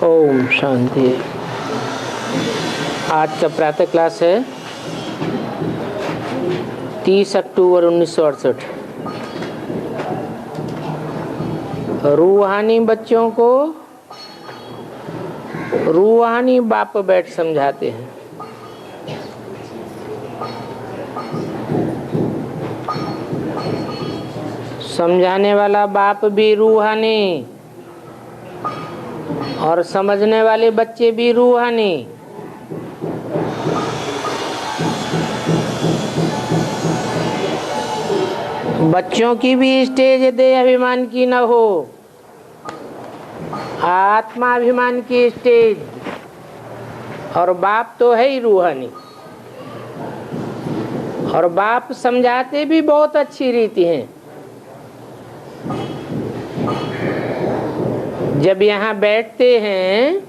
ओम शांति। आज का प्रातः क्लास है 30 अक्टूबर 1968। रूहानी बच्चों को रूहानी बाप बैठ समझाते हैं। समझाने वाला बाप भी रूहानी और समझने वाले बच्चे भी रूहानी। बच्चों की भी स्टेज देह अभिमान की न हो, आत्मा अभिमान की स्टेज। और बाप तो है ही रूहानी, और बाप समझाते भी बहुत अच्छी रीति हैं। जब यहाँ बैठते हैं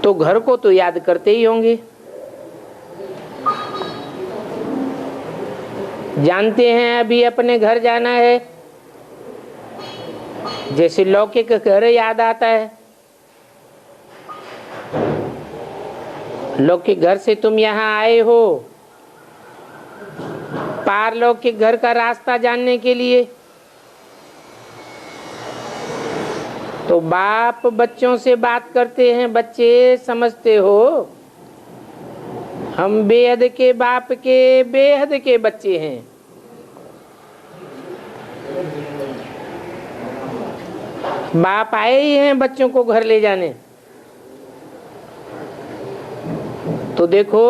तो घर को तो याद करते ही होंगे। जानते हैं अभी अपने घर जाना है, जैसे लौकिक घर याद आता है। लौकिक घर से तुम यहाँ आए हो पारलौकिक घर का रास्ता जानने के लिए। तो बाप बच्चों से बात करते हैं, बच्चे समझते हो हम बेहद के बाप के बेहद के बच्चे हैं। बाप आए ही हैं बच्चों को घर ले जाने। तो देखो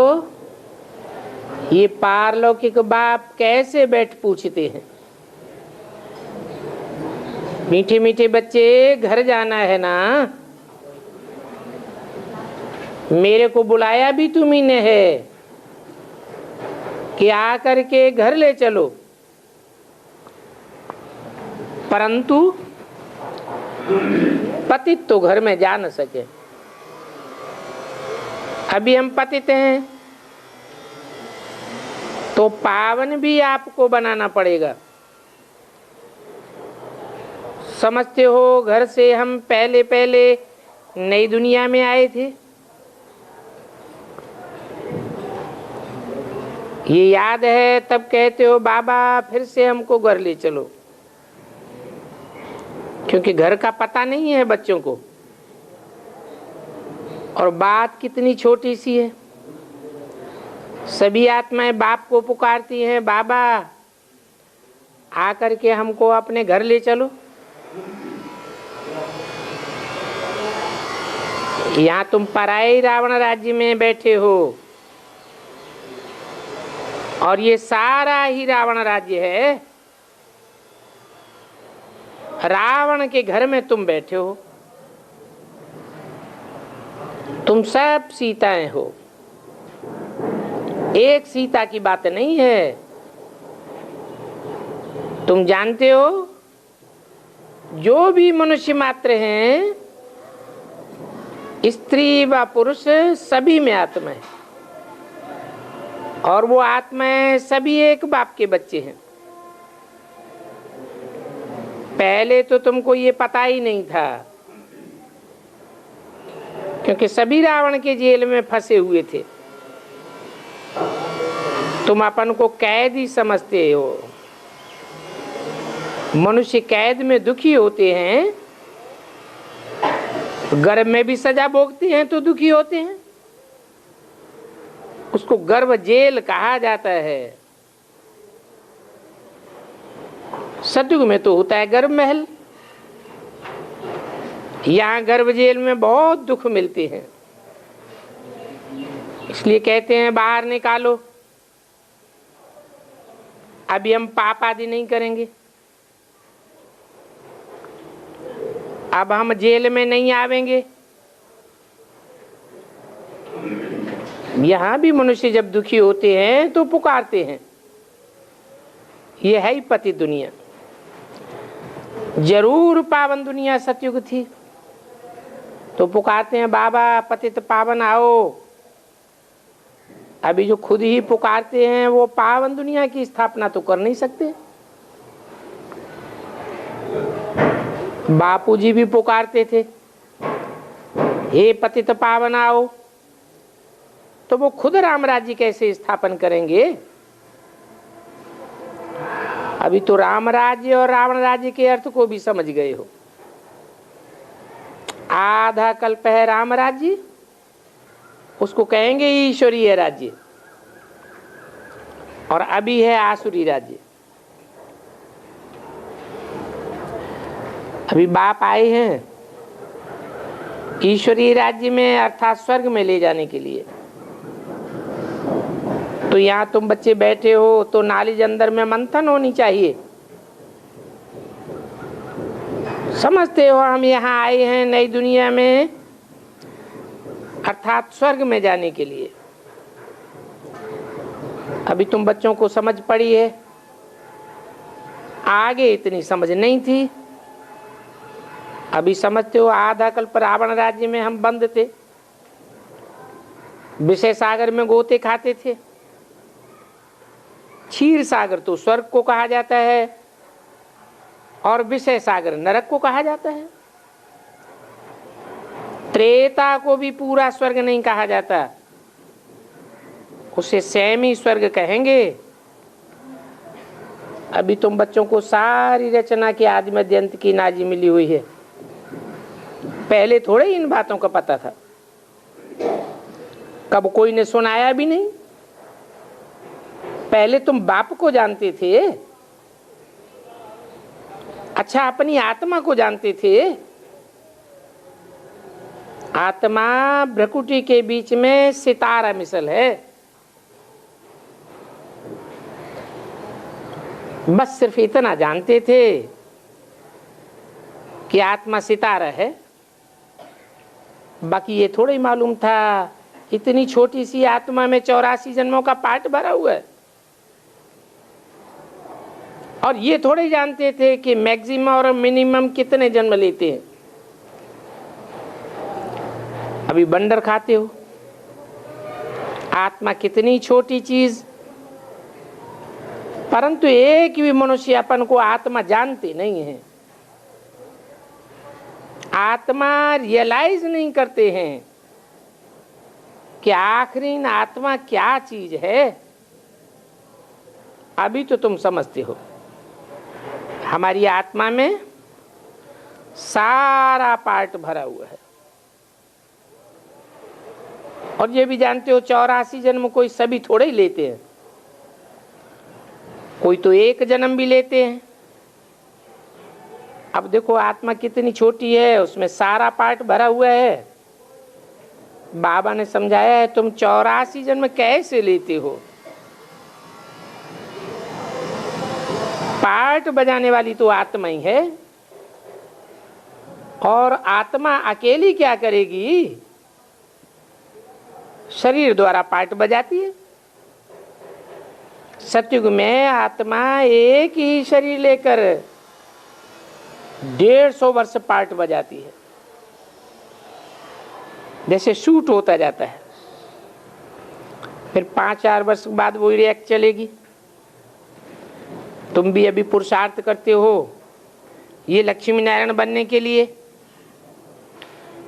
ये पारलौकिक बाप कैसे बैठ पूछते हैं, मीठे मीठे बच्चे घर जाना है ना, मेरे को बुलाया भी तुम्ही ने है कि आकर के घर ले चलो। परंतु पतित तो घर में जा न सके। अभी हम पतित हैं तो पावन भी आपको बनाना पड़ेगा। समझते हो घर से हम पहले पहले नई दुनिया में आए थे। ये याद है, तब कहते हो बाबा फिर से हमको घर ले चलो, क्योंकि घर का पता नहीं है बच्चों को। और बात कितनी छोटी सी है। सभी आत्माएं बाप को पुकारती हैं, बाबा आकर के हमको अपने घर ले चलो। यहाँ तुम पराई रावण राज्य में बैठे हो और ये सारा ही रावण राज्य है। रावण के घर में तुम बैठे हो। तुम सब सीताएं हो, एक सीता की बात नहीं है। तुम जानते हो जो भी मनुष्य मात्र हैं, स्त्री व पुरुष सभी में आत्मा है, और वो आत्माएं सभी एक बाप के बच्चे हैं। पहले तो तुमको ये पता ही नहीं था, क्योंकि सभी रावण के जेल में फंसे हुए थे। तुम अपन को कैदी समझते हो। मनुष्य कैद में दुखी होते हैं, गर्भ में भी सजा भोगते हैं तो दुखी होते हैं। उसको गर्भ जेल कहा जाता है। सतयुग में तो होता है गर्भ महल। यहाँ गर्भ जेल में बहुत दुख मिलते हैं, इसलिए कहते हैं बाहर निकालो। अभी हम पाप आदि नहीं करेंगे, अब हम जेल में नहीं आवेंगे। यहाँ भी मनुष्य जब दुखी होते हैं तो पुकारते हैं। ये है ही पति दुनिया। जरूर पावन दुनिया सतयुग थी तो पुकारते हैं बाबा पतित पावन आओ। अभी जो खुद ही पुकारते हैं वो पावन दुनिया की स्थापना तो कर नहीं सकते। बापूजी भी पुकारते थे, हे पतित पावन आओ, तो वो खुद राम राज्य कैसे स्थापन करेंगे? अभी तो राम राज्य और रावण राज्य के अर्थ को भी समझ गए हो। आधा कल्प है राम राज्य, उसको कहेंगे ईश्वरीय राज्य, और अभी है आसुरी राज्य। अभी बाप आए हैं ईश्वरीय राज्य में अर्थात स्वर्ग में ले जाने के लिए। तो यहाँ तुम बच्चे बैठे हो तो नाली अंदर में मंथन होनी चाहिए। समझते हो हम यहाँ आए हैं नई दुनिया में अर्थात स्वर्ग में जाने के लिए। अभी तुम बच्चों को समझ पड़ी है, आगे इतनी समझ नहीं थी। अभी समझते हो आधा कल्प रावण राज्य में हम बंद थे, विषय सागर में गोते खाते थे। क्षीर सागर तो स्वर्ग को कहा जाता है और विषय सागर नरक को कहा जाता है। त्रेता को भी पूरा स्वर्ग नहीं कहा जाता, उसे सेमी स्वर्ग कहेंगे। अभी तुम बच्चों को सारी रचना की आदि मध्य अंत की नाजी मिली हुई है, पहले थोड़े इन बातों का पता था, कब कोई ने सुनाया भी नहीं। पहले तुम बाप को जानते थे, अच्छा अपनी आत्मा को जानते थे। आत्मा भ्रकुटी के बीच में सितारा मिसल है, बस सिर्फ इतना जानते थे कि आत्मा सितारा है। बाकी ये थोड़ा ही मालूम था इतनी छोटी सी आत्मा में 84 जन्मों का पार्ट भरा हुआ है। और ये थोड़े जानते थे कि मैक्सिमम और मिनिमम कितने जन्म लेते हैं। अभी बंदर खाते हो, आत्मा कितनी छोटी चीज, परंतु एक भी मनुष्य अपन को आत्मा जानते नहीं है। आत्मा रियलाइज नहीं करते हैं कि आखिर आत्मा क्या चीज है। अभी तो तुम समझते हो हमारी आत्मा में सारा पार्ट भरा हुआ है। और ये भी जानते हो 84 जन्म कोई सभी थोड़े ही लेते हैं, कोई तो एक जन्म भी लेते हैं। अब देखो आत्मा कितनी छोटी है, उसमें सारा पार्ट भरा हुआ है। बाबा ने समझाया है तुम 84 जन्म कैसे लेते हो। पार्ट बजाने वाली तो आत्मा ही है, और आत्मा अकेली क्या करेगी, शरीर द्वारा पार्ट बजाती है। सतयुग में आत्मा एक ही शरीर लेकर 150 वर्ष पार्ट बजाती है, जैसे शूट होता जाता है। फिर 5-4 वर्ष बाद वो रिएक्ट चलेगी। तुम भी अभी पुरुषार्थ करते हो ये लक्ष्मी नारायण बनने के लिए,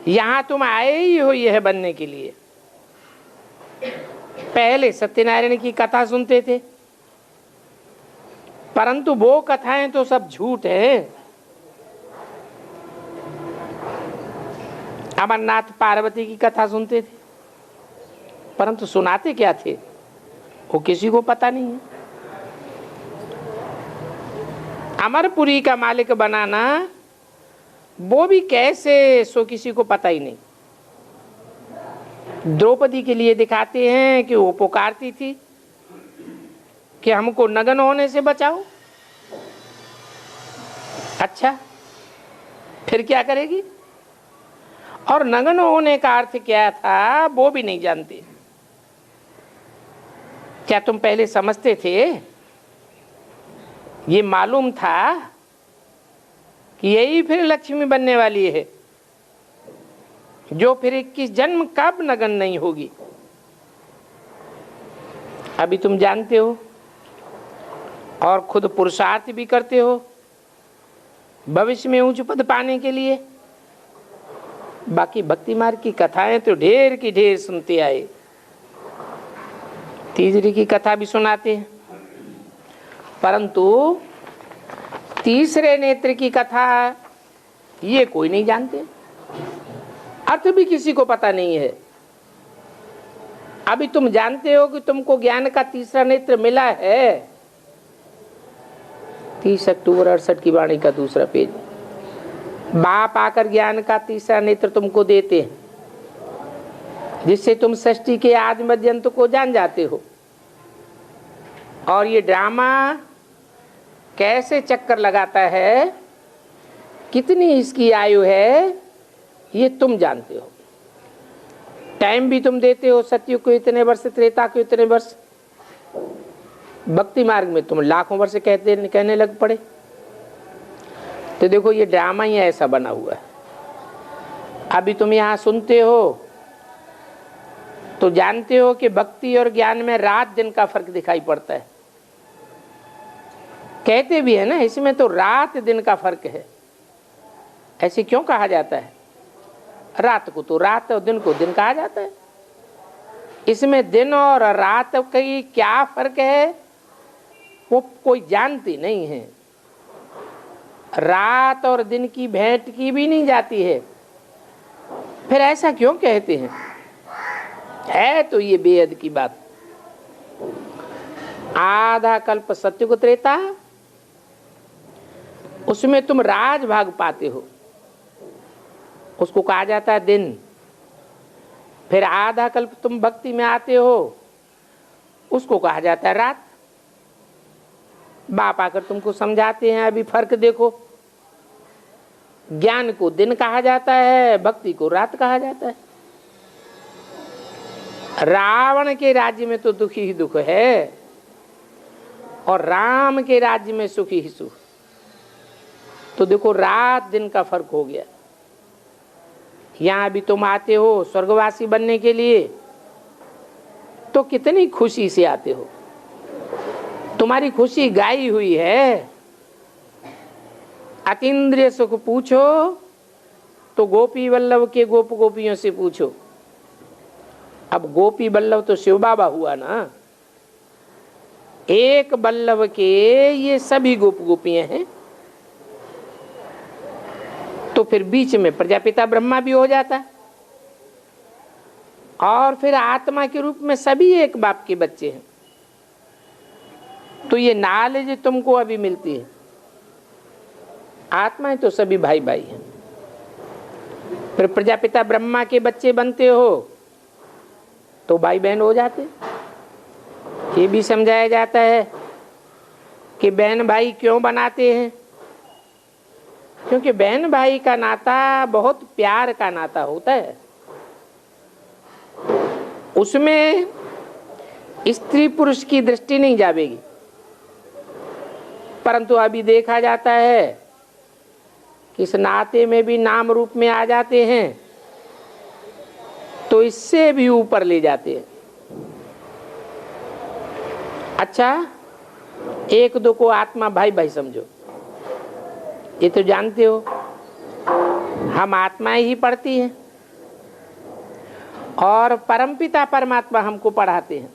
यहां तुम आए ही हो यह बनने के लिए। पहले सत्यनारायण की कथा सुनते थे, परंतु वो कथाएं तो सब झूठ है। अमरनाथ पार्वती की कथा सुनते थे, परंतु सुनाते क्या थे वो किसी को पता नहीं है। अमरपुरी का मालिक बनाना वो भी कैसे सो किसी को पता ही नहीं। द्रौपदी के लिए दिखाते हैं कि वो पुकारती थी कि हमको नग्न होने से बचाओ। अच्छा फिर क्या करेगी? और नग्न होने का अर्थ क्या था वो भी नहीं जानते। क्या तुम पहले समझते थे? ये मालूम था कि यही फिर लक्ष्मी बनने वाली है, जो फिर 21 जन्म कब नग्न नहीं होगी। अभी तुम जानते हो और खुद पुरुषार्थ भी करते हो, भविष्य में ऊंच पद पाने के लिए। बाकी भक्ति मार्ग की कथाएं तो ढेर की ढेर सुनते आए, तीसरी की कथा भी सुनाते हैं, परंतु तीसरे नेत्र की कथा ये कोई नहीं जानते, अर्थ भी किसी को पता नहीं है। अभी तुम जानते हो कि तुमको ज्ञान का तीसरा नेत्र मिला है। 30 अक्टूबर 68 की वाणी का दूसरा पेज। बाप आकर ज्ञान का तीसरा नेत्र तुमको देते हैं, जिससे तुम सृष्टि के आदि मध्य अंत को जान जाते हो। और ये ड्रामा कैसे चक्कर लगाता है, कितनी इसकी आयु है, ये तुम जानते हो। टाइम भी तुम देते हो, सतयुग को इतने वर्ष, त्रेता को इतने वर्ष, भक्ति मार्ग में तुम लाखों वर्ष कहने लग पड़े। तो देखो ये ड्रामा ही ऐसा बना हुआ है। अभी तुम यहाँ सुनते हो तो जानते हो कि भक्ति और ज्ञान में रात दिन का फर्क दिखाई पड़ता है। कहते भी है ना, इसमें तो रात दिन का फर्क है। ऐसे क्यों कहा जाता है? रात को तो रात और दिन को दिन कहा जाता है। इसमें दिन और रात की क्या फर्क है वो कोई जानती नहीं है। रात और दिन की भेंट की भी नहीं जाती है। फिर ऐसा क्यों कहते हैं? है तो ये बेहद की बात। आधा कल्प सत्युग त्रेता, उसमें तुम राज भाग पाते हो, उसको कहा जाता है दिन। फिर आधा कल्प तुम भक्ति में आते हो, उसको कहा जाता है रात। बाप आकर तुमको समझाते हैं अभी फर्क देखो, ज्ञान को दिन कहा जाता है, भक्ति को रात कहा जाता है। रावण के राज्य में तो दुखी ही दुख है और राम के राज्य में सुखी ही सुख। तो देखो रात दिन का फर्क हो गया। यहाँ भी तुम आते हो स्वर्गवासी बनने के लिए, तो कितनी खुशी से आते हो। तुम्हारी खुशी गाई हुई है। अतीन्द्रिय सुख पूछो तो गोपी वल्लभ के गोप गोपियों से पूछो। अब गोपी वल्लभ तो शिव बाबा हुआ ना, एक वल्लभ के ये सभी गोप गोपियां हैं। तो फिर बीच में प्रजापिता ब्रह्मा भी हो जाता है, और फिर आत्मा के रूप में सभी एक बाप के बच्चे हैं। तो ये नॉलेज तुमको अभी मिलती है। आत्माएं तो सभी भाई भाई हैं। फिर प्रजापिता ब्रह्मा के बच्चे बनते हो तो भाई बहन हो जाते। ये भी समझाया जाता है कि बहन भाई क्यों बनाते हैं, क्योंकि बहन भाई का नाता बहुत प्यार का नाता होता है। उसमें स्त्री पुरुष की दृष्टि नहीं जावेगी। परंतु अभी देखा जाता है कि इस नाते में भी नाम रूप में आ जाते हैं, तो इससे भी ऊपर ले जाते हैं। अच्छा, एक दो को आत्मा भाई भाई समझो, ये तो जानते हो हम आत्माएं ही पढ़ती हैं और परमपिता परमात्मा हमको पढ़ाते हैं।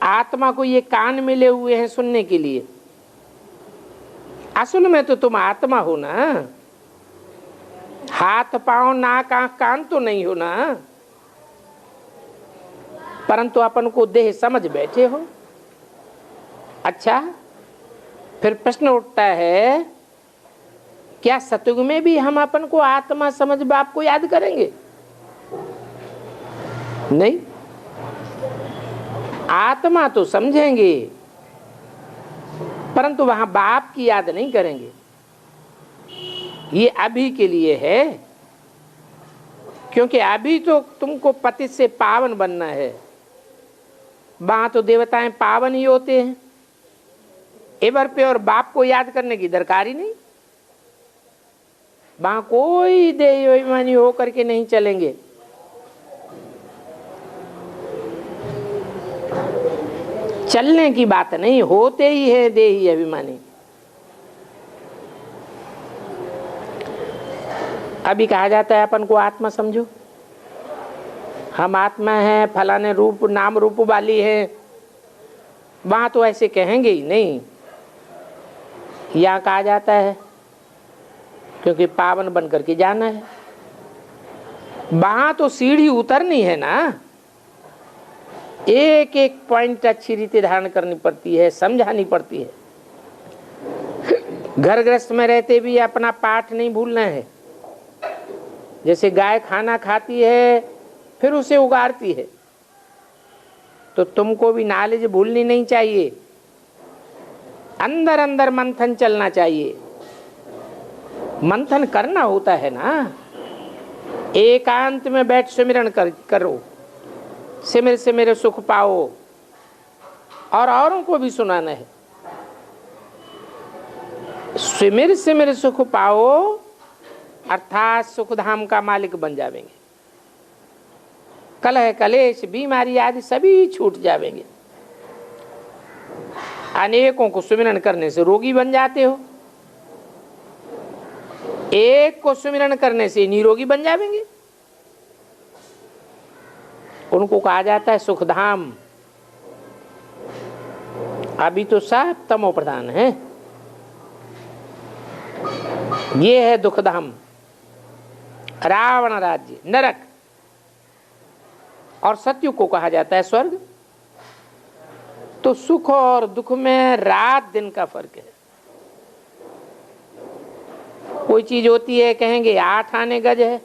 आत्मा को ये कान मिले हुए हैं सुनने के लिए। असल में तो तुम आत्मा हो ना, हाथ पांव नाक आंख कान तो नहीं हो ना, परंतु अपन को देह समझ बैठे हो। अच्छा, फिर प्रश्न उठता है, क्या सतयुग में भी हम अपन को आत्मा समझ बाप को याद करेंगे? नहीं, आत्मा तो समझेंगे परंतु वहां बाप की याद नहीं करेंगे। ये अभी के लिए है, क्योंकि अभी तो तुमको पतित से पावन बनना है। वहां तो देवताएं पावन ही होते हैं, एवर पे और बाप को याद करने की दरकार ही नहीं। वहां कोई देहाभिमानी होकर के नहीं चलेंगे। चलने की बात नहीं, होते ही है देही अभिमानी। अभी कहा जाता है अपन को आत्मा समझो, हम आत्मा हैं, फलाने रूप नाम रूप वाली है। वहां तो ऐसे कहेंगे ही नहीं। यहाँ कहा जाता है क्योंकि पावन बन करके जाना है। वहां तो सीढ़ी उतरनी है ना, एक एक पॉइंट अच्छी रीति धारण करनी पड़ती है, समझानी पड़ती है। घर गृहस्थ में रहते भी अपना पाठ नहीं भूलना है। जैसे गाय खाना खाती है फिर उसे उगारती है, तो तुमको भी नॉलेज भूलनी नहीं चाहिए। अंदर अंदर मंथन चलना चाहिए। मंथन करना होता है ना। एकांत में बैठ सिमरन करो, सिमर सिमर सुख पाओ, और औरों को भी सुनाना है। सिमर सिमर सुख पाओ अर्थात सुख धाम का मालिक बन जावेंगे। कलह कलेश बीमारी आदि सभी छूट जावेंगे। अनेकों को सुमिरन करने से रोगी बन जाते हो, एक को सुमिरन करने से निरोगी बन जावेंगे। उनको कहा जाता है सुखधाम। अभी तो सब तमो प्रधान है। ये है दुखधाम, रावण राज्य, नरक। और सतयुग को कहा जाता है स्वर्ग। तो सुख और दुख में रात दिन का फर्क है। कोई चीज होती है कहेंगे 8 आने गज है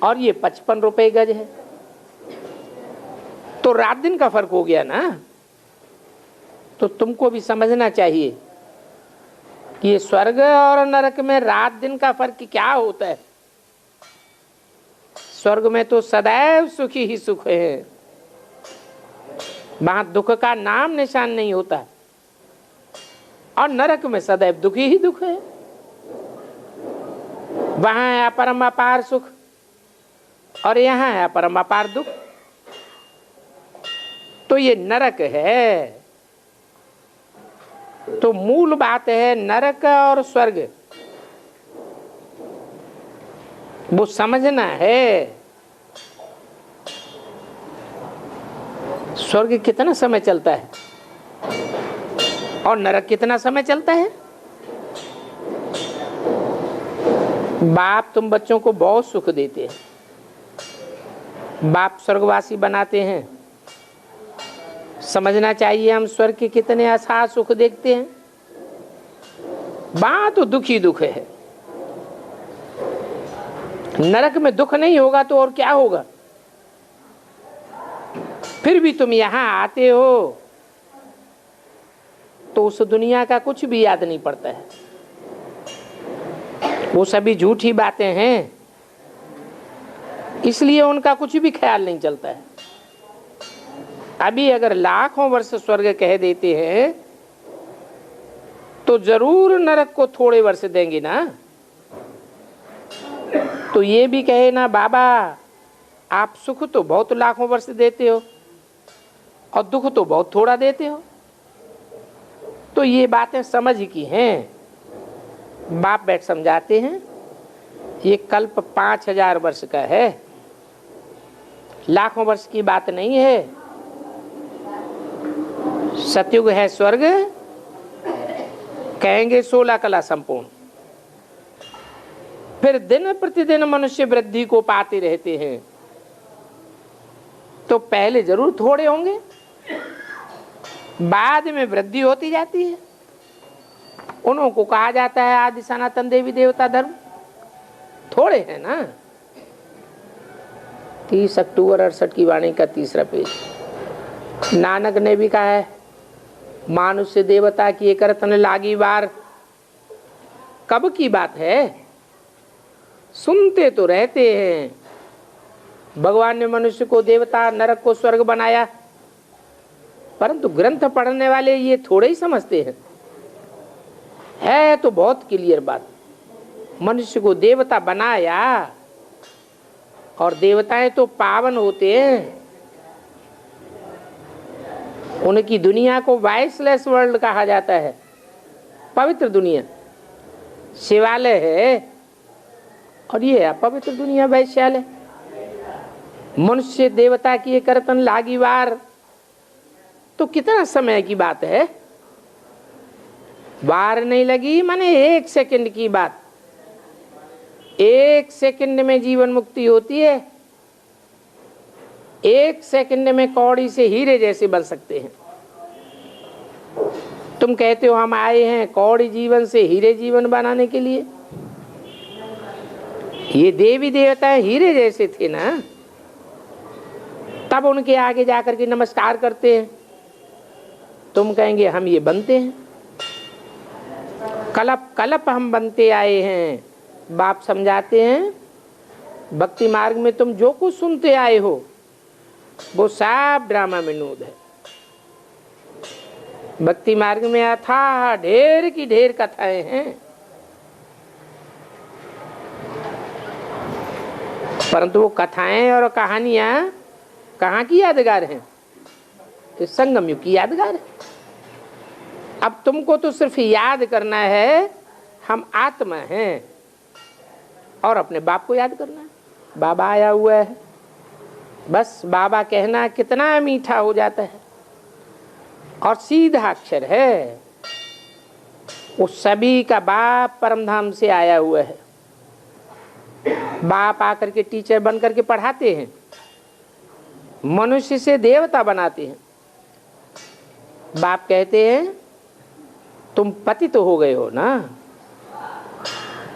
और ये 55 रुपए गज है, तो रात दिन का फर्क हो गया ना। तो तुमको भी समझना चाहिए कि ये स्वर्ग और नरक में रात दिन का फर्क क्या होता है। स्वर्ग में तो सदैव सुखी ही सुख है, वहां दुख का नाम निशान नहीं होता, और नरक में सदैव दुखी ही दुख है। वहां है अपरम अपार सुख और यहाँ है अपरम अपार दुख। तो ये नरक है। तो मूल बात है नरक और स्वर्ग, वो समझना है। स्वर्ग कितना समय चलता है और नरक कितना समय चलता है। बाप तुम बच्चों को बहुत सुख देते हैं, बाप स्वर्गवासी बनाते हैं। समझना चाहिए हम स्वर्ग के कितने अथाह सुख देखते हैं। वहां तो दुख ही दुख है। नरक में दुख नहीं होगा तो और क्या होगा। फिर भी तुम यहां आते हो तो उस दुनिया का कुछ भी याद नहीं पड़ता है। वो सभी झूठी बातें हैं, इसलिए उनका कुछ भी ख्याल नहीं चलता है। अभी अगर लाखों वर्ष स्वर्ग कह देते हैं तो जरूर नरक को थोड़े वर्ष देंगे ना। तो ये भी कहे ना बाबा आप सुख तो बहुत लाखों वर्ष देते हो और दुख तो बहुत थोड़ा देते हो। तो ये बातें समझ की हैं। बाप बैठ समझाते हैं ये कल्प 5000 वर्ष का है, लाखों वर्ष की बात नहीं है। सतयुग है स्वर्ग, कहेंगे 16 कला संपूर्ण। फिर दिन प्रतिदिन मनुष्य वृद्धि को पाते रहते हैं। तो पहले जरूर थोड़े होंगे, बाद में वृद्धि होती जाती है। उन्हों को कहा जाता है आदि सनातन देवी देवता धर्म। थोड़े हैं ना। 30 अक्टूबर 68 की वाणी का 3रा पेज। नानक ने भी कहा है मानुष्य देवता की एक रतन लागी बार। कब की बात है, सुनते तो रहते हैं। भगवान ने मनुष्य को देवता, नरक को स्वर्ग बनाया, परंतु ग्रंथ पढ़ने वाले ये थोड़े ही समझते हैं। है तो बहुत क्लियर बात। मनुष्य को देवता बनाया और देवताएं तो पावन होते हैं। उनकी दुनिया को वाइसलेस वर्ल्ड कहा जाता है, पवित्र दुनिया। शिवालय है, और ये अपवित्र दुनिया वैश्यालय। मनुष्य देवता की करतन लागी वार, तो कितना समय की बात है, वार नहीं लगी माने 1 सेकंड की बात। 1 सेकंड में जीवन मुक्ति होती है। 1 सेकंड में कौड़ी से हीरे जैसे बन सकते हैं। तुम कहते हो हम आए हैं कौड़ी जीवन से हीरे जीवन बनाने के लिए। ये देवी देवता हीरे जैसे थे ना, तब उनके आगे जाकर के नमस्कार करते हैं। तुम कहेंगे हम ये बनते हैं, कलप कलप हम बनते आए हैं। बाप समझाते हैं भक्ति मार्ग में तुम जो कुछ सुनते आए हो वो सब ड्रामा में नूद है। भक्ति मार्ग में अथाह ढेर की ढेर कथाएं हैं, परंतु वो कथाएं और कहानियां कहाँ की यादगार हैं? इस संगम युग की यादगार है। अब तुमको तो सिर्फ याद करना है हम आत्मा हैं, और अपने बाप को याद करना है। बाबा आया हुआ है, बस बाबा कहना कितना मीठा हो जाता है, और सीधा अक्षर है। वो सभी का बाप परमधाम से आया हुआ है। बाप आकर के टीचर बन करके पढ़ाते हैं, मनुष्य से देवता बनाते हैं। बाप कहते हैं तुम पतित तो हो गए हो ना,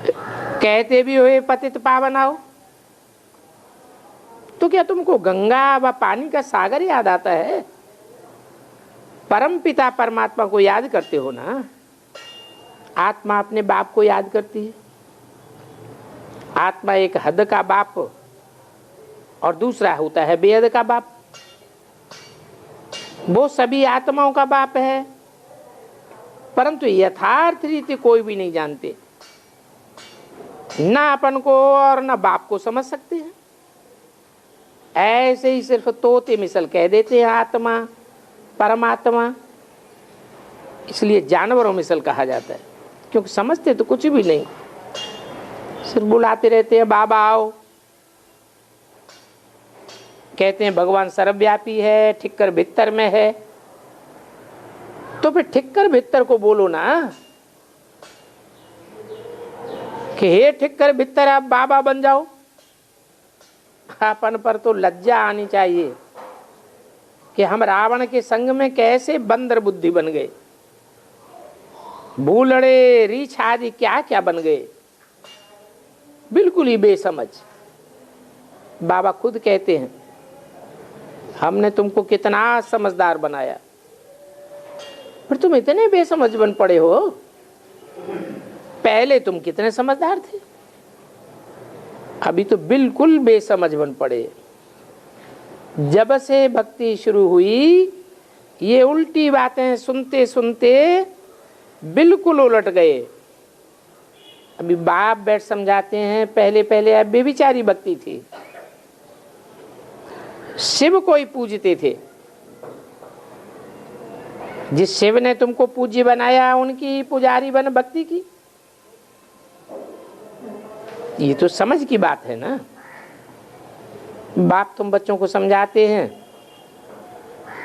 कहते भी हो पतित पावन आओ, तो क्या तुमको गंगा व पानी का सागर याद आता है? परम पिता परमात्मा को याद करते हो ना। आत्मा अपने बाप को याद करती है। आत्मा एक हद का बाप और दूसरा होता है बेहद का बाप। वो सभी आत्माओं का बाप है, परंतु यथार्थ रीति कोई भी नहीं जानते, ना अपन को और ना बाप को समझ सकते हैं। ऐसे ही सिर्फ तोते मिसल कह देते हैं आत्मा परमात्मा, इसलिए जानवरों मिसल कहा जाता है, क्योंकि समझते तो कुछ भी नहीं, सिर्फ बुलाते रहते हैं बाबा आओ। कहते हैं भगवान सर्वव्यापी है, ठिक्कर भीतर में है, तो फिर ठिक्कर भीतर को बोलो ना कि हे ठिक्कर भीतर आप बाबा बन जाओ। अपन पर तो लज्जा आनी चाहिए कि हम रावण के संग में कैसे बंदर बुद्धि बन गए, भूलड़े रीछ आदि क्या क्या बन गए, बिल्कुल ही बेसमझ। बाबा खुद कहते हैं हमने तुमको कितना समझदार बनाया, पर तुम इतने बेसमझ बन पड़े हो। पहले तुम कितने समझदार थे, अभी तो बिल्कुल बेसमझ बन पड़े। जब से भक्ति शुरू हुई ये उल्टी बातें सुनते सुनते बिल्कुल उलट गए। अभी बाप बैठ समझाते हैं पहले पहले अब बेविचारी भक्ति थी, शिव को ही पूजते थे। जिस शिव ने तुमको पूज्य बनाया उनकी पुजारी बन भक्ति की, ये तो समझ की बात है ना। बाप तुम बच्चों को समझाते हैं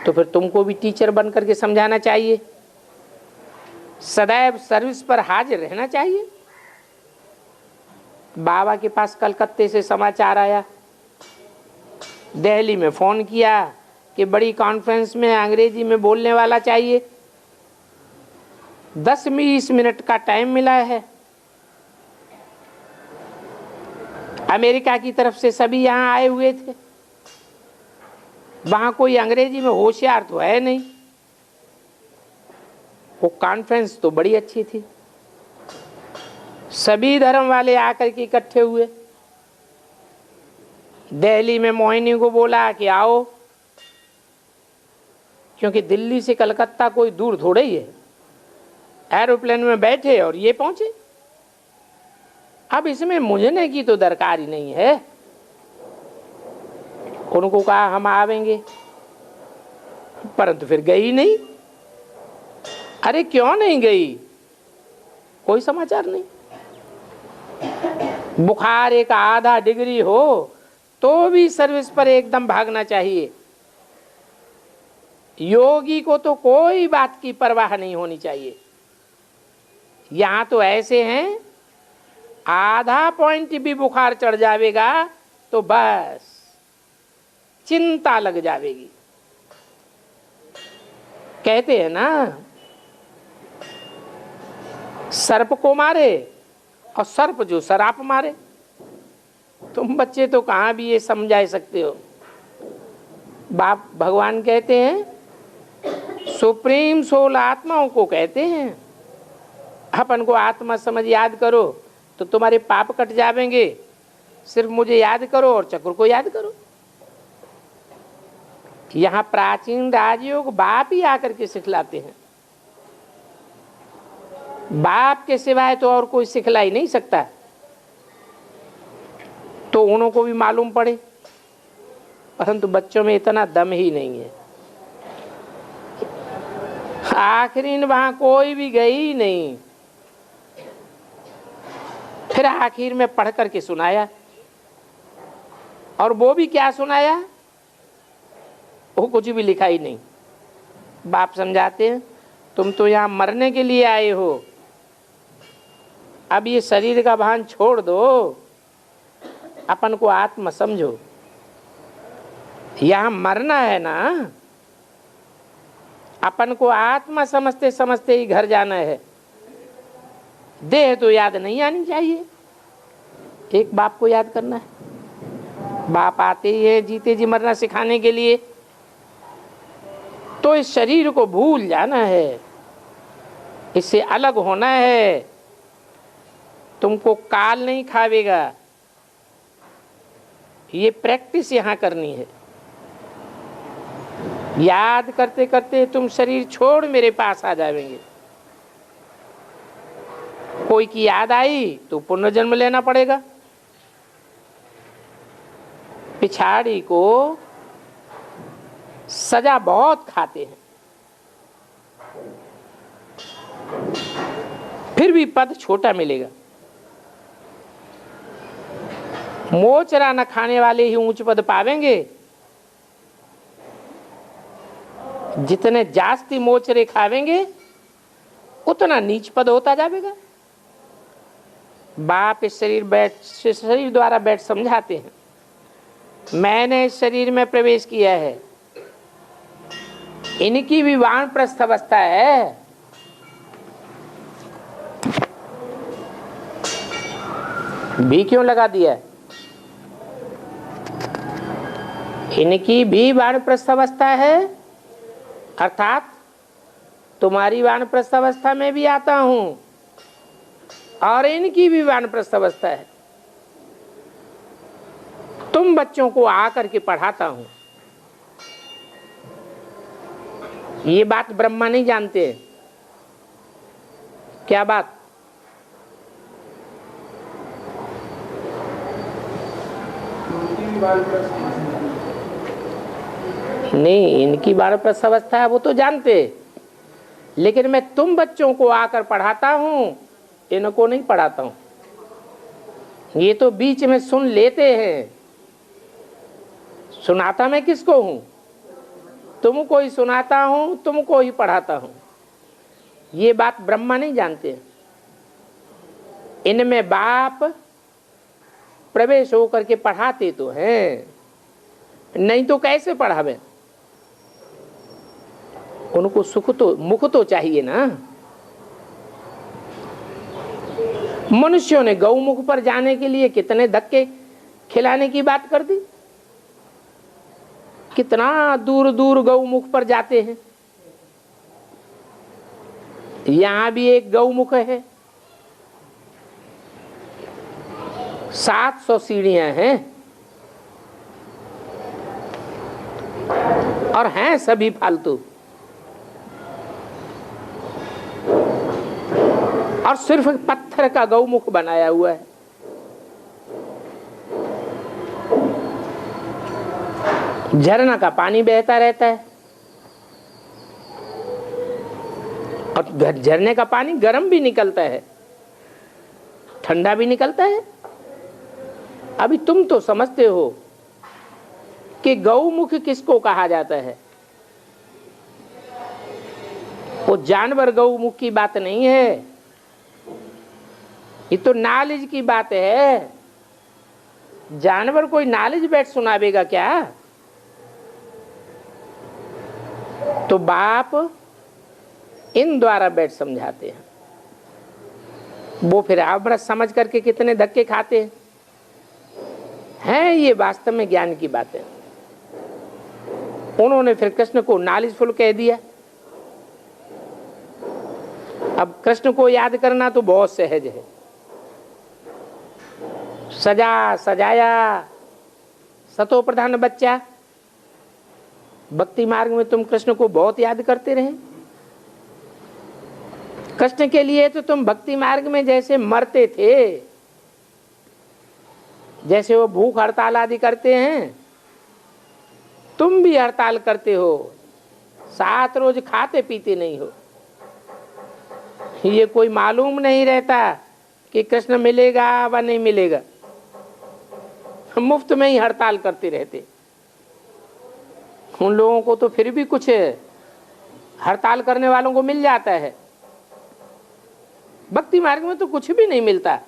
तो फिर तुमको भी टीचर बन करके समझाना चाहिए, सदैव सर्विस पर हाजिर रहना चाहिए। बाबा के पास कलकत्ते से समाचार आया, दिल्ली में फोन किया कि बड़ी कॉन्फ्रेंस में अंग्रेजी में बोलने वाला चाहिए, 10-20 मिनट का टाइम मिला है। अमेरिका की तरफ से सभी यहाँ आए हुए थे, वहाँ कोई अंग्रेजी में होशियार तो है नहीं। वो कॉन्फ्रेंस तो बड़ी अच्छी थी, सभी धर्म वाले आकर के इकट्ठे हुए। दिल्ली में मोहिनी को बोला कि आओ, क्योंकि दिल्ली से कलकत्ता कोई दूर थोड़ा ही है। एरोप्लेन में बैठे और ये पहुंचे। अब इसमें मुझने की तो दरकार ही नहीं है। उनको कहा हम आवेंगे, परंतु फिर गई नहीं। अरे क्यों नहीं गई? कोई समाचार नहीं। बुखार एक आधा डिग्री हो तो भी सर्विस पर एकदम भागना चाहिए। योगी को तो कोई बात की परवाह नहीं होनी चाहिए। यहां तो ऐसे हैं, आधा पॉइंट भी बुखार चढ़ जाएगा तो बस चिंता लग जाएगी। कहते हैं ना, सर्प को मारे और सर्प जो शराप मारे। तुम बच्चे तो कहाँ भी ये समझा सकते हो। बाप भगवान कहते हैं सुप्रीम सोल आत्माओं को कहते हैं अपन को आत्मा समझ याद करो तो तुम्हारे पाप कट जाएंगे। सिर्फ मुझे याद करो और चक्र को याद करो। यहाँ प्राचीन राजयोग बाप ही आकर के सिखलाते हैं। बाप के सिवाय तो और कोई सिखला ही नहीं सकता। तो उन्हों को भी मालूम पड़े, परंतु बच्चों में इतना दम ही नहीं है। आखिरी वहां कोई भी गई नहीं। फिर आखिर में पढ़ करके सुनाया, और वो भी क्या सुनाया, वो कुछ भी लिखा ही नहीं। बाप समझाते हैं तुम तो यहाँ मरने के लिए आए हो, अब ये शरीर का भान छोड़ दो, अपन को आत्मा समझो। यहाँ मरना है ना, अपन को आत्मा समझते समझते ही घर जाना है। देह तो याद नहीं आनी चाहिए। एक बाप को याद करना है। बाप आते ही है जीते जी मरना सिखाने के लिए, तो इस शरीर को भूल जाना है, इससे अलग होना है। तुमको काल नहीं खावेगा, ये प्रैक्टिस यहाँ करनी है। याद करते करते तुम शरीर छोड़ मेरे पास आ जाएंगे। कोई की याद आई तो पुनर्जन्म लेना पड़ेगा। पिछाड़ी को सजा बहुत खाते हैं, फिर भी पद छोटा मिलेगा। मोचरा न खाने वाले ही ऊंच पद पावेंगे। जितने जास्ती मोचरे खावेंगे उतना नीच पद होता जाएगा। बाप इस शरीर द्वारा बैठ समझाते हैं, मैंने इस शरीर में प्रवेश किया है, इनकी भी वानप्रस्थ अवस्था है। भी क्यों लगा दिया? इनकी भी वानप्रस्थ अवस्था है, अर्थात तुम्हारी वानप्रस्थ अवस्था में भी आता हूं और इनकी भी वानप्रस्थ अवस्था है। तुम बच्चों को आकर के पढ़ाता हूं। ये बात ब्रह्मा नहीं जानते। क्या बात? नहीं, इनकी वानप्रस्थ अवस्था है वो तो जानते, लेकिन मैं तुम बच्चों को आकर पढ़ाता हूं, इनको नहीं पढ़ाता हूं। ये तो बीच में सुन लेते हैं। सुनाता मैं किसको हूं? तुमको ही सुनाता हूं, तुमको ही पढ़ाता हूं। ये बात ब्रह्मा नहीं जानते। इनमें बाप प्रवेश होकर के पढ़ाते तो हैं, नहीं तो कैसे पढ़ावे? उनको सुख तो मुख तो चाहिए ना। मनुष्यों ने गौमुख पर जाने के लिए कितने धक्के खिलाने की बात कर दी। कितना दूर दूर गौमुख पर जाते हैं। यहां भी एक गौमुख है, 700 सीढ़ियां हैं और हैं सभी फालतू, और सिर्फ पत्थर का गौमुख बनाया हुआ है। झरना का पानी बहता रहता है और झरने का पानी गर्म भी निकलता है, ठंडा भी निकलता है। अभी तुम तो समझते हो कि गौमुख किसको कहा जाता है। वो जानवर गौमुख की बात नहीं है, ये तो नॉलेज की बात है। जानवर कोई नॉलेज बैठ सुनावेगा क्या? तो बाप इन द्वारा बैठ समझाते हैं। वो फिर आप समझ करके कितने धक्के खाते हैं, ये वास्तव में ज्ञान की बात है। उन्होंने फिर कृष्ण को नॉलेजफुल कह दिया। अब कृष्ण को याद करना तो बहुत सहज है। सजा सजाया सतो प्रधान बच्चा, भक्ति मार्ग में तुम कृष्ण को बहुत याद करते रहे। कृष्ण के लिए तो तुम भक्ति मार्ग में जैसे मरते थे, जैसे वो भूख हड़ताल आदि करते हैं, तुम भी हड़ताल करते हो, 7 रोज खाते पीते नहीं हो। ये कोई मालूम नहीं रहता कि कृष्ण मिलेगा व नहीं मिलेगा, मुफ्त में ही हड़ताल करते रहते। उन लोगों को तो फिर भी कुछ हड़ताल करने वालों को मिल जाता है, भक्ति मार्ग में तो कुछ भी नहीं मिलता।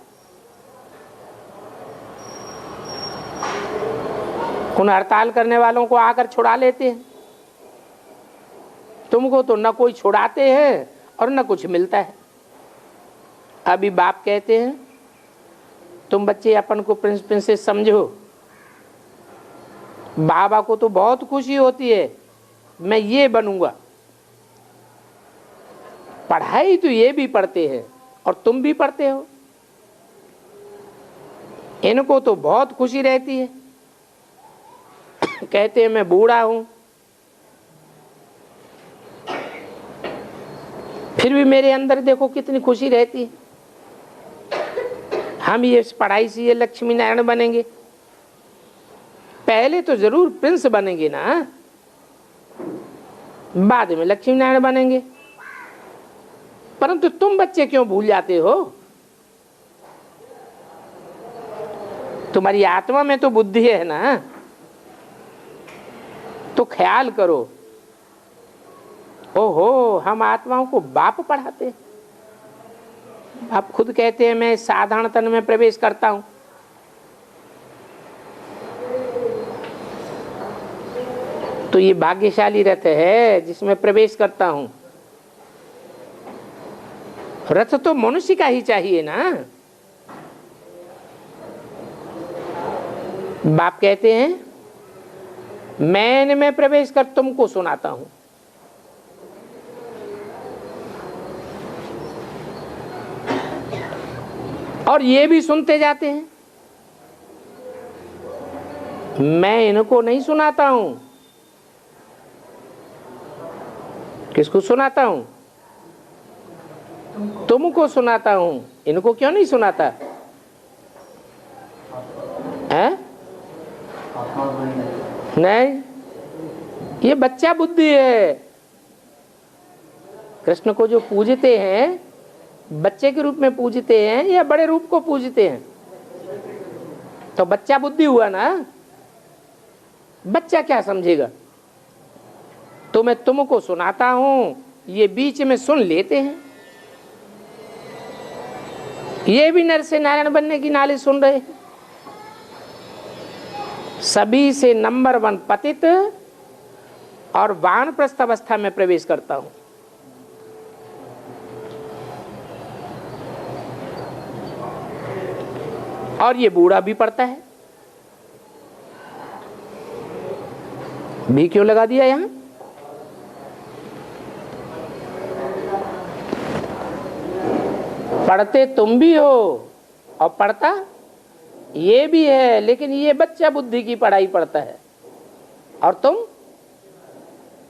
उन हड़ताल करने वालों को आकर छुड़ा लेते हैं, तुमको तो न कोई छुड़ाते हैं और न कुछ मिलता है। अभी बाप कहते हैं तुम बच्चे अपन को प्रिंस प्रिंसेस समझो। बाबा को तो बहुत खुशी होती है, मैं ये बनूंगा। पढ़ाई तो ये भी पढ़ते हैं और तुम भी पढ़ते हो, इनको तो बहुत खुशी रहती है। कहते हैं मैं बूढ़ा हूं, फिर भी मेरे अंदर देखो कितनी खुशी रहती है। हम ये पढ़ाई से ये लक्ष्मी नारायण बनेंगे, पहले तो जरूर प्रिंस बनेंगे ना, बाद में लक्ष्मी नारायण बनेंगे। परंतु तुम बच्चे क्यों भूल जाते हो? तुम्हारी आत्मा में तो बुद्धि है ना, तो ख्याल करो। ओहो, हम आत्माओं को बाप पढ़ाते हैं। आप खुद कहते हैं मैं साधारण तन में प्रवेश करता हूं। तो ये भाग्यशाली रथ है जिसमें प्रवेश करता हूं। रथ तो मनुष्य का ही चाहिए ना। बाप कहते हैं मैंने में प्रवेश कर तुमको सुनाता हूं। और ये भी सुनते जाते हैं। मैं इनको नहीं सुनाता हूं। किसको सुनाता हूं? तुमको सुनाता हूं। इनको क्यों नहीं सुनाता है? नहीं, ये बच्चा बुद्धि है। कृष्ण को जो पूजते हैं बच्चे के रूप में पूजते हैं या बड़े रूप को पूजते हैं? तो बच्चा बुद्धि हुआ ना। बच्चा क्या समझेगा? तो मैं तुमको सुनाता हूं, ये बीच में सुन लेते हैं। ये भी नर से नारायण बनने की नाली सुन रहे। सभी से नंबर 1 पतित और वानप्रस्थ अवस्था में प्रवेश करता हूं। और ये बूढ़ा भी पड़ता है। भी क्यों लगा दिया यहां? पढ़ते तुम भी हो और पढ़ता ये भी है, लेकिन ये बच्चा बुद्धि की पढ़ाई पढ़ता है और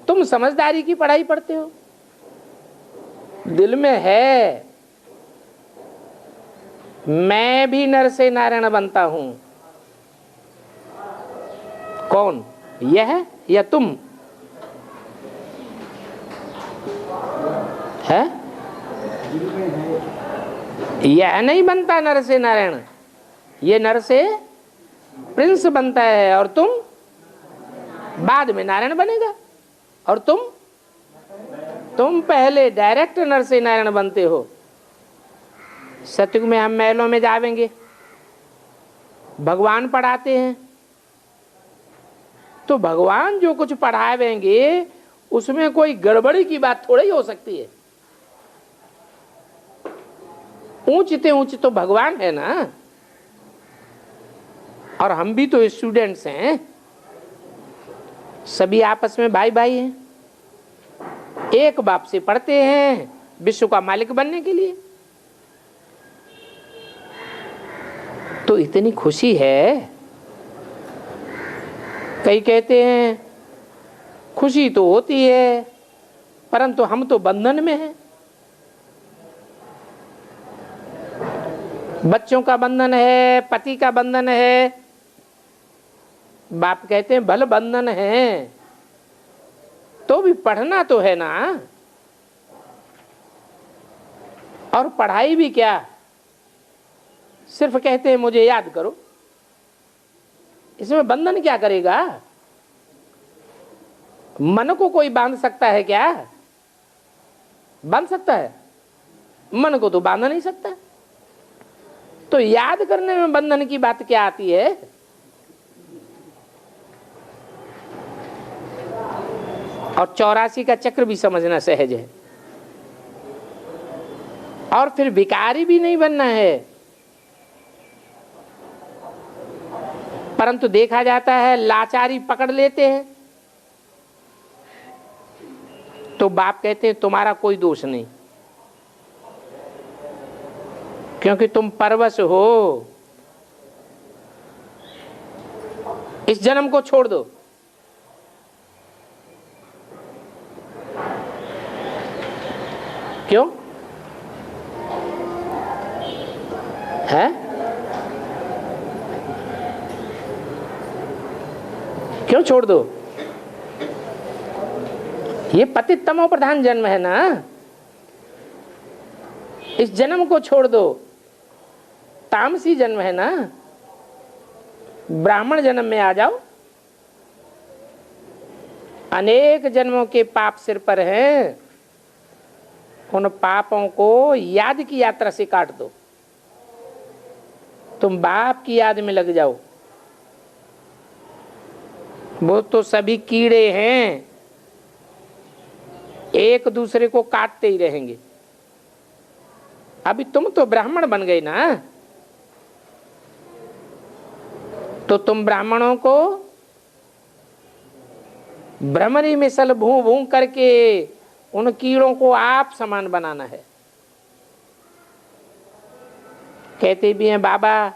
तुम समझदारी की पढ़ाई पढ़ते हो। दिल में है मैं भी नर से नारायण बनता हूं। कौन? यह या तुम? है? यह नहीं बनता नर से नारायण, ये नर से प्रिंस बनता है और तुम बाद में नारायण बनेगा। और तुम पहले डायरेक्ट नर से नारायण बनते हो। सतयुग में हम महलों में जावेंगे, भगवान पढ़ाते हैं, तो भगवान जो कुछ पढ़ावेंगे उसमें कोई गड़बड़ी की बात थोड़ी ही हो सकती है। ऊंचते ऊंच तो भगवान है ना, और हम भी तो स्टूडेंट्स हैं, सभी आपस में भाई भाई हैं, एक बाप से पढ़ते हैं विश्व का मालिक बनने के लिए। तो इतनी खुशी है। कई कहते हैं खुशी तो होती है परंतु हम तो बंधन में हैं। बच्चों का बंधन है, पति का बंधन है, बाप कहते हैं भले बंधन है तो भी पढ़ना तो है ना। और पढ़ाई भी क्या, सिर्फ कहते हैं मुझे याद करो, इसमें बंधन क्या करेगा? मन को कोई बांध सकता है क्या? बांध सकता है? मन को तो बांध नहीं सकता। तो याद करने में बंधन की बात क्या आती है? और 84 का चक्र भी समझना सहज है। और फिर भिखारी भी नहीं बनना है, परंतु देखा जाता है लाचारी पकड़ लेते हैं तो बाप कहते हैं तुम्हारा कोई दोष नहीं, क्योंकि तुम परवश हो, इस जन्म को छोड़ दो। क्यों है? क्यों छोड़ दो? ये पतित तमो प्रधान जन्म है ना, इस जन्म को छोड़ दो। तामसी जन्म है ना, ब्राह्मण जन्म में आ जाओ। अनेक जन्मों के पाप सिर पर हैं, उन पापों को याद की यात्रा से काट दो। तुम बाप की याद में लग जाओ। वो तो सभी कीड़े हैं, एक दूसरे को काटते ही रहेंगे। अभी तुम तो ब्राह्मण बन गए ना, तो तुम ब्राह्मणों को भ्रमरी मिसल भूं भूं करके उन कीड़ों को आप समान बनाना है। कहते भी हैं बाबा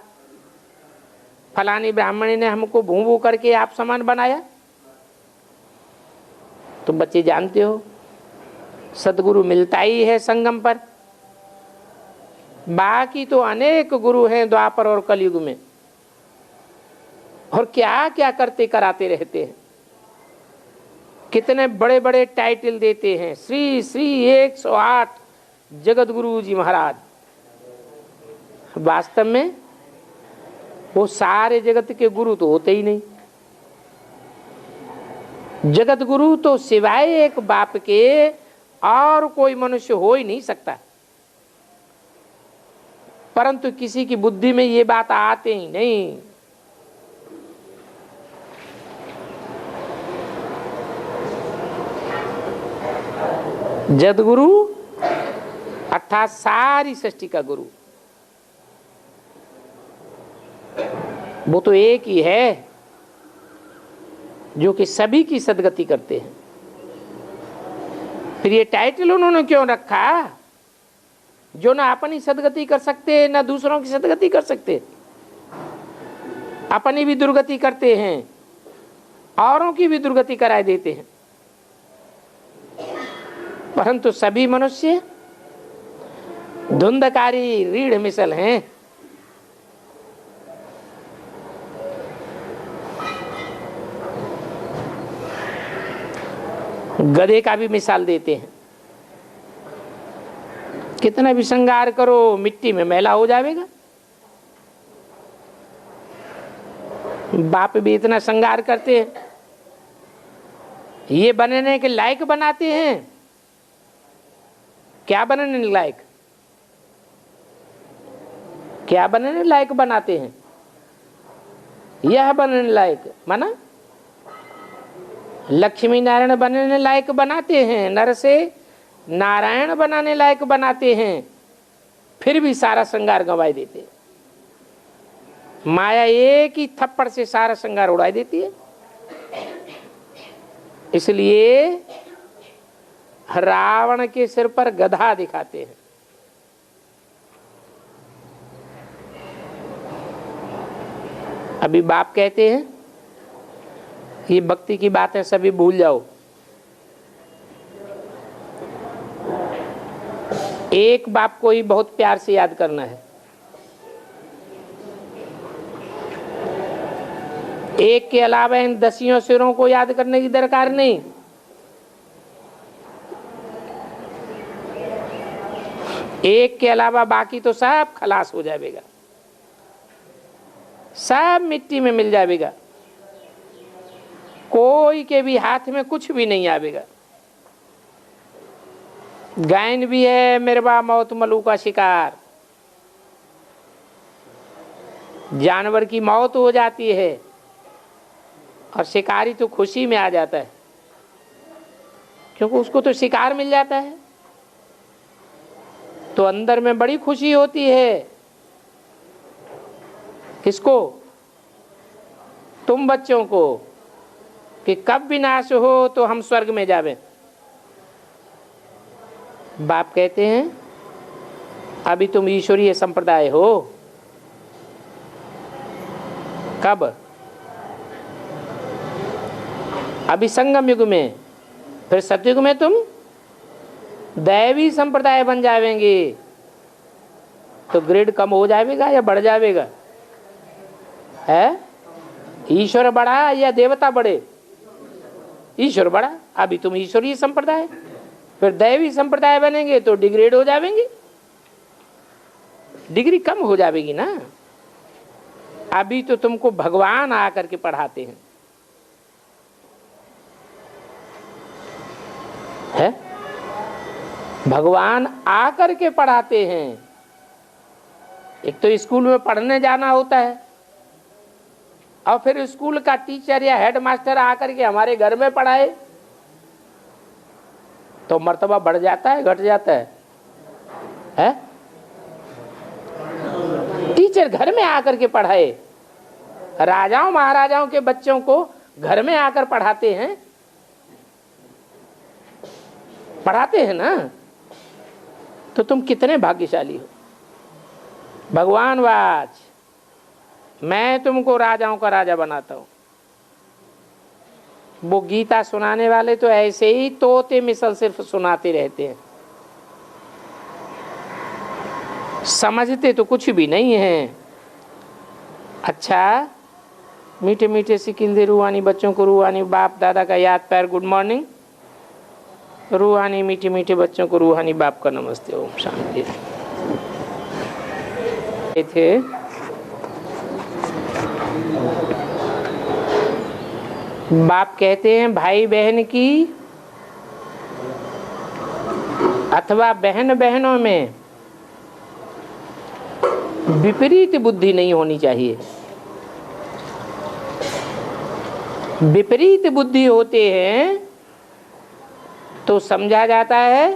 फलानी ब्राह्मणी ने हमको भूं भूं करके आप समान बनाया। तुम बच्चे जानते हो सदगुरु मिलता ही है संगम पर, बाकी तो अनेक गुरु हैं द्वापर और कलयुग में, और क्या क्या करते कराते रहते हैं। कितने बड़े बड़े टाइटल देते हैं, श्री श्री 108 जगत गुरु जी महाराज। वास्तव में वो सारे जगत के गुरु तो होते ही नहीं। जगत गुरु तो सिवाय एक बाप के और कोई मनुष्य हो ही नहीं सकता, परंतु किसी की बुद्धि में ये बात आते ही नहीं। जदगुरु अर्थात सारी सृष्टि का गुरु, वो तो एक ही है जो कि सभी की सदगति करते हैं। फिर ये टाइटल उन्होंने क्यों रखा? जो ना अपनी सदगति कर सकते ना दूसरों की सदगति कर सकते, अपनी भी दुर्गति करते हैं, औरों की भी दुर्गति कराए देते हैं, परंतु सभी मनुष्य धुंधकारी रीढ़ मिसल हैं। गधे का भी मिसाल देते हैं, कितना भी श्रृंगार करो मिट्टी में मैला हो जाएगा। बाप भी इतना श्रृंगार करते हैं, ये बनने के लायक बनाते हैं। क्या बनने लायक, क्या बनने लायक बनाते हैं? यह बनने लायक माना लक्ष्मी नारायण बनने लायक बनाते हैं, नर से नारायण बनाने लायक बनाते हैं, फिर भी सारा श्रृंगार गंवाई देते हैं। माया एक ही थप्पड़ से सारा श्रृंगार उड़ाई देती है। इसलिए रावण के सिर पर गधा दिखाते हैं। अभी बाप कहते हैं ये भक्ति की बातें सभी भूल जाओ, एक बाप को ही बहुत प्यार से याद करना है। एक के अलावा इन 10 सिरों को याद करने की दरकार नहीं। एक के अलावा बाकी तो सब खलास हो जाएगा, सब मिट्टी में मिल जाएगा, कोई के भी हाथ में कुछ भी नहीं आवेगा। गायन भी है मिरवा मौत मलू का शिकार, जानवर की मौत हो जाती है और शिकारी तो खुशी में आ जाता है, क्योंकि उसको तो शिकार मिल जाता है, तो अंदर में बड़ी खुशी होती है। किसको? तुम बच्चों को, कि कब विनाश हो तो हम स्वर्ग में जावें। बाप कहते हैं अभी तुम ईश्वरीय संप्रदाय हो, कब? अभी संगम युग में, फिर सतयुग में तुम दैवी संप्रदाय बन जाएंगे। तो ग्रेड कम हो जाएगा या बढ़ जाएगा? है ईश्वर बड़ा या देवता बड़े? ईश्वर बड़ा। अभी तुम ईश्वरीय संप्रदाय, फिर दैवी संप्रदाय बनेंगे तो डिग्रेड हो जाएंगे, डिग्री कम हो जाएगी ना। अभी तो तुमको भगवान आकर के पढ़ाते हैं, है? भगवान आकर के पढ़ाते हैं। एक तो स्कूल में पढ़ने जाना होता है, और फिर स्कूल का टीचर या हेडमास्टर आकर के हमारे घर में पढ़ाए तो मर्तबा बढ़ जाता है घट जाता है? टीचर घर में आकर के पढ़ाए, राजाओं महाराजाओं के बच्चों को घर में आकर पढ़ाते हैं, पढ़ाते हैं ना, तो तुम कितने भाग्यशाली हो। भगवान वाच, मैं तुमको राजाओं का राजा बनाता हूं। वो गीता सुनाने वाले तो ऐसे ही तोते मिसल सिर्फ सुनाते रहते हैं, समझते तो कुछ भी नहीं है। अच्छा, मीठे मीठे सिकिंदे रूहानी बच्चों को रूहानी बाप दादा का याद प्यार गुड मॉर्निंग। रूहानी मीठे मीठे बच्चों को रूहानी बाप का नमस्ते, ओम शांति। थे बाप कहते हैं भाई बहन की अथवा बहन बहनों में विपरीत बुद्धि नहीं होनी चाहिए। विपरीत बुद्धि होते हैं तो समझा जाता है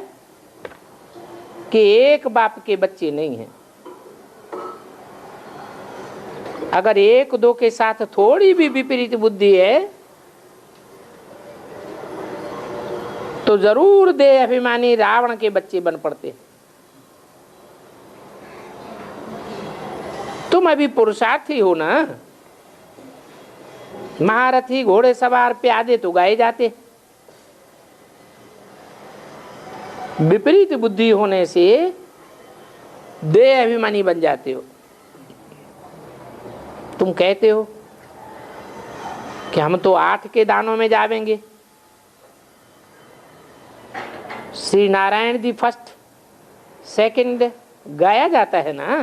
कि एक बाप के बच्चे नहीं हैं। अगर एक दो के साथ थोड़ी भी विपरीत बुद्धि है तो जरूर देह अभिमानी रावण के बच्चे बन पड़ते। तुम अभी पुरुषार्थी हो ना, महारथी घोड़े सवार प्यादे तो गाए जाते। विपरीत बुद्धि होने से देह अभिमानी बन जाते हो। तुम कहते हो कि हम तो 8 के दानों में जावेंगे, श्री नारायण दी फर्स्ट सेकंड गाया जाता है ना,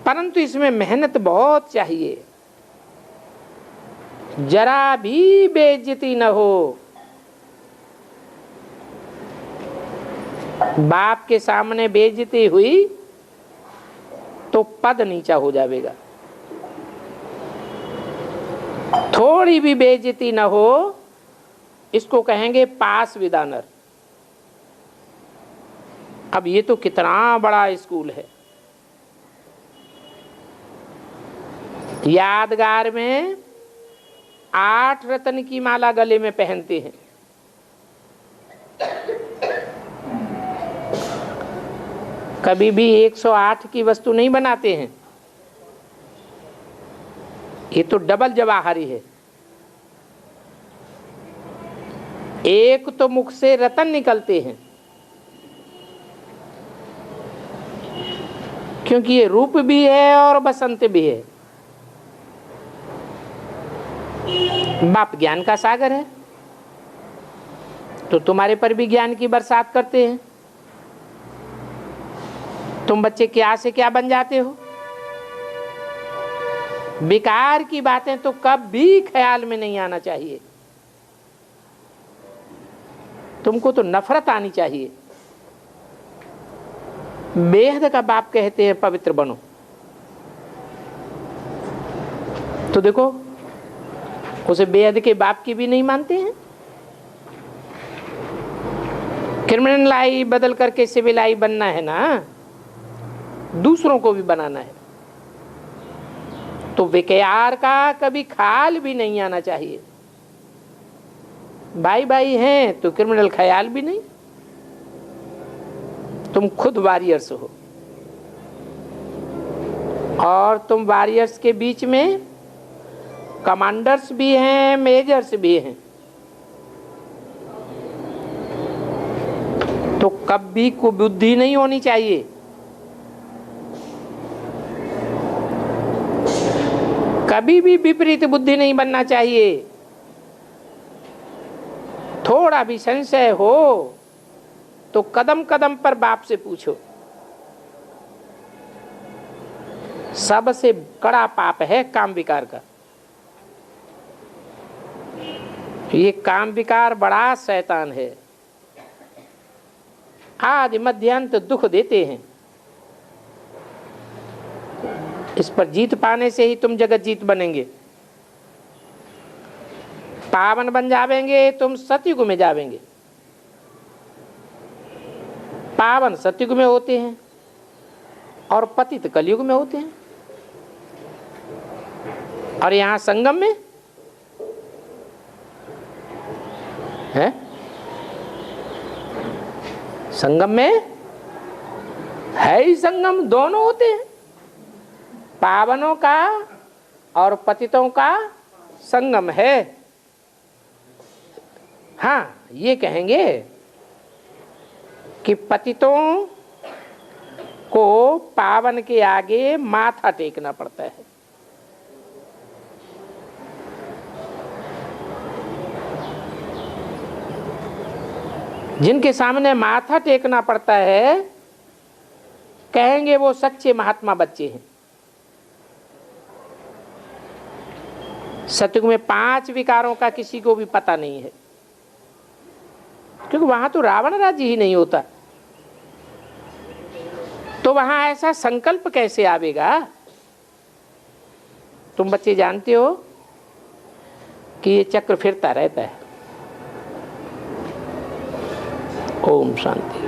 परंतु इसमें मेहनत बहुत चाहिए। जरा भी बेइज्जती न हो। बाप के सामने बेइज्जती हुई तो पद नीचा हो जाएगा। थोड़ी भी बेइज्जती न हो, इसको कहेंगे पास विद ऑनर। अब ये तो कितना बड़ा स्कूल है। यादगार में 8 रत्न की माला गले में पहनते हैं। कभी भी 108 की वस्तु नहीं बनाते हैं। ये तो डबल जवाहरी है। एक तो मुख से रतन निकलते हैं, क्योंकि ये रूप भी है और बसंत भी है। बाप ज्ञान का सागर है, तो तुम्हारे पर भी ज्ञान की बरसात करते हैं। तुम बच्चे क्या से क्या बन जाते हो। बेकार की बातें तो कभी ख्याल में नहीं आना चाहिए। तुमको तो नफरत आनी चाहिए। बेहद का बाप कहते हैं पवित्र बनो। तो देखो, उसे बेहद के बाप की भी नहीं मानते हैं। क्रिमिनल आई बदल करके सिविल आई बनना है ना, दूसरों को भी बनाना है। तो विकार का कभी ख्याल भी नहीं आना चाहिए। भाई भाई हैं तो क्रिमिनल ख्याल भी नहीं। तुम खुद वॉरियर्स हो, और तुम वॉरियर्स के बीच में कमांडर्स भी हैं, मेजर्स भी हैं। तो कभी कुबुद्धि नहीं होनी चाहिए। कभी भी विपरीत बुद्धि नहीं बनना चाहिए। थोड़ा भी संशय हो तो कदम कदम पर बाप से पूछो। सबसे कड़ा पाप है काम विकार का। ये काम विकार बड़ा शैतान है। आदि मध्यांत दुख देते हैं। इस पर जीत पाने से ही तुम जगत जीत बनेंगे। पावन बन जावेंगे, तुम सतयुग में जावेंगे। पावन सतयुग में होते हैं और पतित कलयुग में होते हैं। और यहां संगम में है, संगम में है ही संगम, दोनों होते हैं। पावनों का और पतितों का संगम है। हाँ, ये कहेंगे कि पतितों को पावन के आगे माथा टेकना पड़ता है। जिनके सामने माथा टेकना पड़ता है, कहेंगे वो सच्चे महात्मा बच्चे हैं। सतयुग में 5 विकारों का किसी को भी पता नहीं है, क्योंकि वहां तो रावण राज्य ही नहीं होता। तो वहां ऐसा संकल्प कैसे आवेगा। तुम बच्चे जानते हो कि ये चक्र फिरता रहता है। ओम शांति।